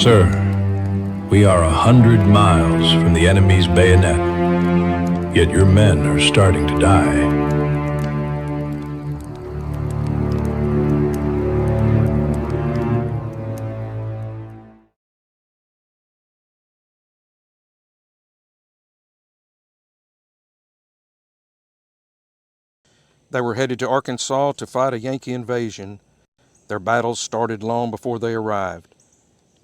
Sir, we are 100 miles from the enemy's bayonet, yet your men are starting to die. They were headed to Arkansas to fight a Yankee invasion. Their battles started long before they arrived.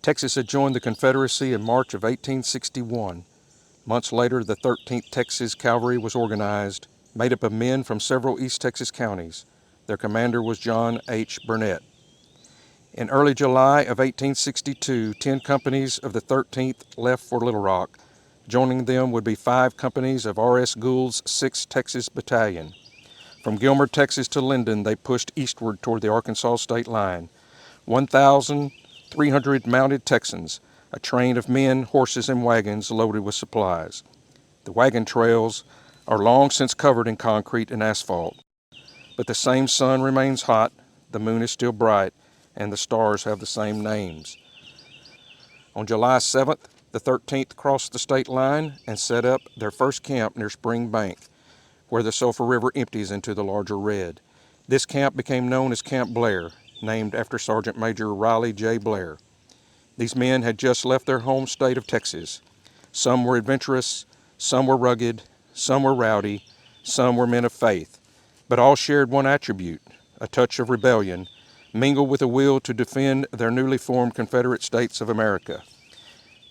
Texas had joined the Confederacy in March of 1861. Months later, the 13th Texas Cavalry was organized, made up of men from several East Texas counties. Their commander was John H. Burnett. In early July of 1862, 10 companies of the 13th left for Little Rock. Joining them would be 5 companies of R.S. Gould's 6th Texas Battalion. From Gilmer, Texas to Linden, they pushed eastward toward the Arkansas state line. 1,300 mounted Texans, a train of men, horses, and wagons loaded with supplies. The wagon trails are long since covered in concrete and asphalt. But the same sun remains hot, the moon is still bright, and the stars have the same names. On July 7th, the 13th crossed the state line and set up their first camp near Spring Bank, where the Sulphur River empties into the larger Red. This camp became known as Camp Blair, named after Sergeant Major Riley J. Blair. These men had just left their home state of Texas. Some were adventurous, some were rugged, some were rowdy, some were men of faith, but all shared one attribute, a touch of rebellion, mingled with a will to defend their newly formed Confederate States of America.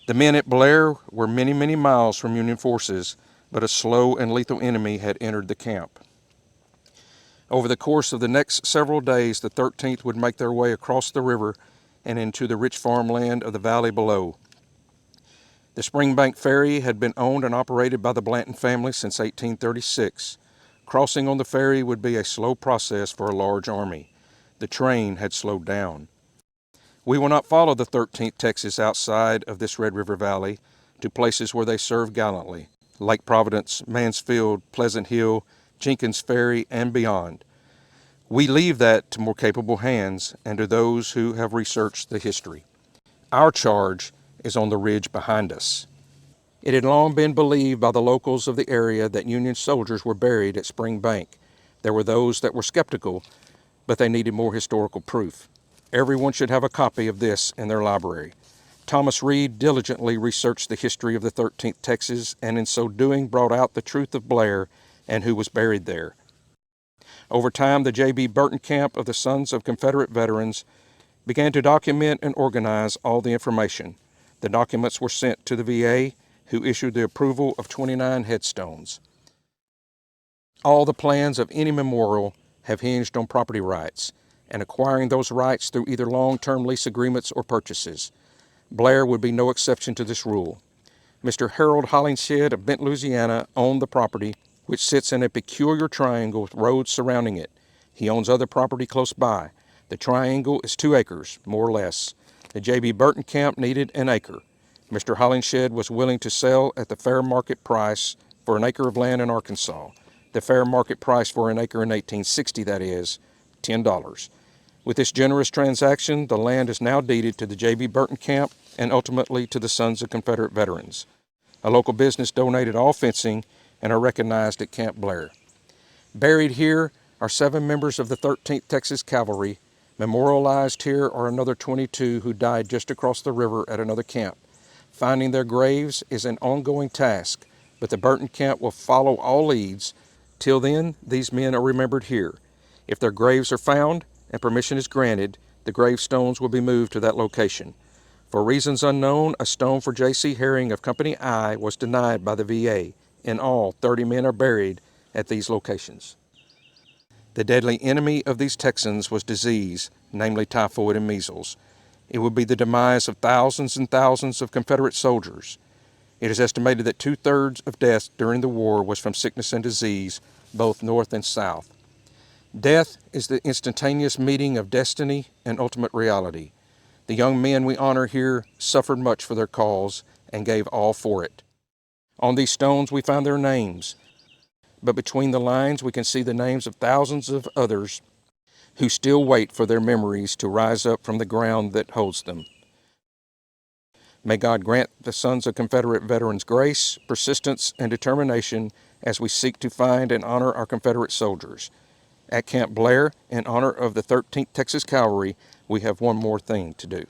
The men at Blair were many, many miles from Union forces, but a slow and lethal enemy had entered the camp. Over the course of the next several days, the 13th would make their way across the river and into the rich farmland of the valley below. The Springbank Ferry had been owned and operated by the Blanton family since 1836. Crossing on the ferry would be a slow process for a large army. The train had slowed down. We will not follow the 13th Texas outside of this Red River Valley to places where they served gallantly. Lake Providence, Mansfield, Pleasant Hill, Jenkins Ferry, and beyond. We leave that to more capable hands and to those who have researched the history. Our charge is on the ridge behind us. It had long been believed by the locals of the area that Union soldiers were buried at Spring Bank. There were those that were skeptical, but they needed more historical proof. Everyone should have a copy of this in their library. Thomas Reed diligently researched the history of the 13th Texas, and in so doing brought out the truth of Blair and who was buried there. Over time, the J.B. Burton camp of the Sons of Confederate Veterans began to document and organize all the information. The documents were sent to the VA, who issued the approval of 29 headstones. All the plans of any memorial have hinged on property rights, and acquiring those rights through either long-term lease agreements or purchases. Blair would be no exception to this rule. Mr. Harold Hollingshead of Bent, Louisiana, owned the property, which sits in a peculiar triangle with roads surrounding it. He owns other property close by. The triangle is 2 acres, more or less. The J.B. Burton camp needed an acre. Mr. Hollingshead was willing to sell at the fair market price for an acre of land in Arkansas. The fair market price for an acre in 1860, that is, $10. With this generous transaction, the land is now deeded to the J.B. Burton camp and ultimately to the Sons of Confederate Veterans. A local business donated all fencing and are recognized at Camp Blair. Buried here are 7 members of the 13th Texas Cavalry. Memorialized here are another 22 who died just across the river at another camp. Finding their graves is an ongoing task, but the Burton camp will follow all leads. Till then, these men are remembered here. If their graves are found and permission is granted, the gravestones will be moved to that location. For reasons unknown, a stone for J.C. Herring of Company I was denied by the VA. In all, 30 men are buried at these locations. The deadly enemy of these Texans was disease, namely typhoid and measles. It would be the demise of thousands and thousands of Confederate soldiers. It is estimated that 2/3 of deaths during the war was from sickness and disease, both North and South. Death is the instantaneous meeting of destiny and ultimate reality. The young men we honor here suffered much for their cause and gave all for it. On these stones we find their names, but between the lines we can see the names of thousands of others who still wait for their memories to rise up from the ground that holds them. May God grant the sons of Confederate veterans grace, persistence, and determination as we seek to find and honor our Confederate soldiers. At Camp Blair, in honor of the 13th Texas Cavalry, we have one more thing to do.